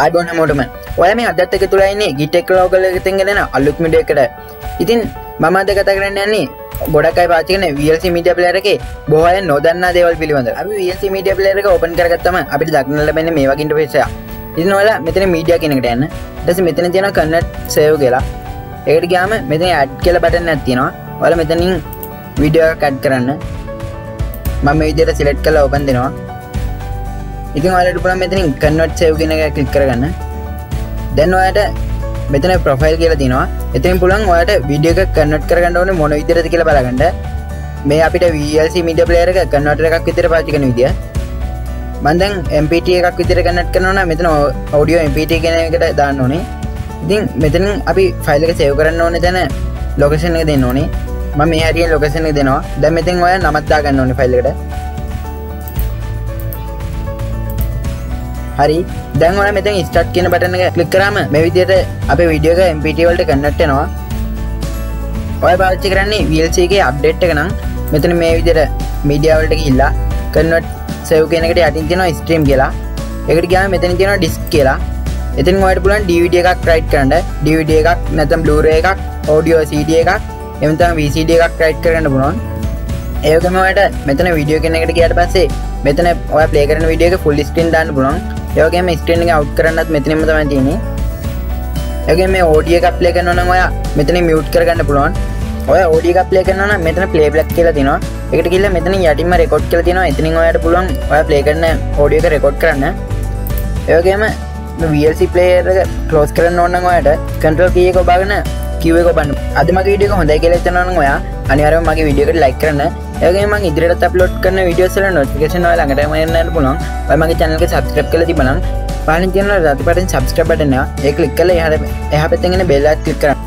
ආයිබෝන් හැමෝටම. ඔයා මේ අදත් එක තුලා ඉන්නේ Git Technology එකෙන් ගෙනෙන අලුත් වීඩියෝ එකකට. ඉතින් මම අද කතා කරන්න යන්නේ ගොඩක් අය පාවිච්චි කරන VLC media player එකේ බොහෝ අය නොදන්නා දේවල් පිළිබඳව. අපි VLC media player එක open කරගත්තම අපිට දක්නට ලැබෙන්නේ මේ වගේ interface එකක්. ඉතින් ඔයාලා මෙතන media කියන එකට යන්න. ඊට පස්සේ මෙතන තියෙනවා convert save කියලා. ඒකට ගියාම මෙතන add කියලා බටන් එකක් තියෙනවා. ඔයාලා මෙතනින් video එකක් add කරන්න. මම මේ විදිහට select කරලා open දෙනවා. ඉතින් ඔයාලට පුළුවන් මෙතනින් convert save කියන එක click කරගන්න. දැන් ඔයාලට මෙතන profile කියලා තියෙනවා. එතනින් පුළුවන් ඔයාලට video එක convert කරගන්න ඕනේ මොන විදිහටද කියලා බලගන්න. මේ අපිට VLC media player එක converter එකක් විදිහට පාවිච්චි කරන විදිය. මම දැන් MP3 එකක් විදිහට convert කරනවා නම් මෙතන audio MP3 කියන එකට දාන්න ඕනේ. ඉතින් මෙතනින් අපි file එක save කරන්න ඕනේ දැන් location එක දෙන්න ඕනේ. මම මේ හැටියෙන් location එක දෙනවා. දැන් මෙතෙන් ඔයාලා නමක් දාගන්න ඕනේ file එකට. හරි දැන් ඔයාලා මෙතන start කියන බටන් එක ක්ලික් කරාම මේ විදිහට අපේ වීඩියෝ එක MP3 වලට කන්වර්ට් වෙනවා. ඔයා පාවිච්චි කරන්නේ VLC එකේ අප්ඩේට් එක නම් මෙතන මේ විදිහට මීඩියා වලට ගිහිල්ලා කන්වර්ට් සේව් කියන එකට යටින් තියෙනවා ස්ට්‍රීම් කියලා. ඒකට ගියාම මෙතන තියෙනවා ඩිස්ක් කියලා. එතනින් ඔයාලට පුළුවන් DVD එකක් රයිට් කරන්න. DVD එකක් නැත්නම් Blu-ray එකක්, audio CD එකක්, එහෙම නැත්නම් VCD එකක් රයිට් කරගන්න පුළුවන්. ඒ වගේම ඔයාලට මෙතන වීඩියෝ කියන එකට ගියාට පස්සේ මෙතන ඔයා ප්ලේ කරන වීඩියෝ එක ෆුල් ස්ක්‍රීන් දාන්න පුළුවන්. ඒ වගේම ස්ක්‍රීන් එක අවුට් කරන්නත් මෙතනින්ම තමයි තියෙන්නේ. ඒ වගේම මේ ඔඩියෝ එකක් ප්ලේ කරනවා නම් ඔයා මෙතනින් මියුට් කරගන්න පුළුවන්. ඔයා ඔඩියෝ එකක් ප්ලේ කරනවා නම් මෙතන ප්ලේ බෑක් කියලා තියෙනවා. ඒකට ගිහලා මෙතනින් යටින්ම රෙකෝඩ් කියලා තියෙනවා. එතනින් ඔයාලට පුළුවන් ඔයා ප්ලේ කරන ඔඩියෝ එක රෙකෝඩ් කරන්න. ඒ වගේම මේ VLC player එක ක්ලෝස් කරන්න ඕන නම් ඔයාලට control key එක ඔබාගෙන Q එක ඔබන්න. අද මගේ වීඩියෝ එක හොඳයි කියලා හිතනවා නම් ඔයා අනිවාර්යයෙන්ම මගේ වීඩියෝ එකට like කරන්න. ඒ වගේම මම ඉදිරියට අප්ලෝඩ් කරන වීඩියෝස් වල notification ඔයාලා ළඟටම එන්නත් පුළුවන්. ඔයා මගේ channel එක subscribe කරලා තිබුණා නම් පාලින් තියෙන රතු පාටින් subscribe බටන් එක ඒක click කරලා එහා පැත්තෙන් එන bell එකත් click කරන්න.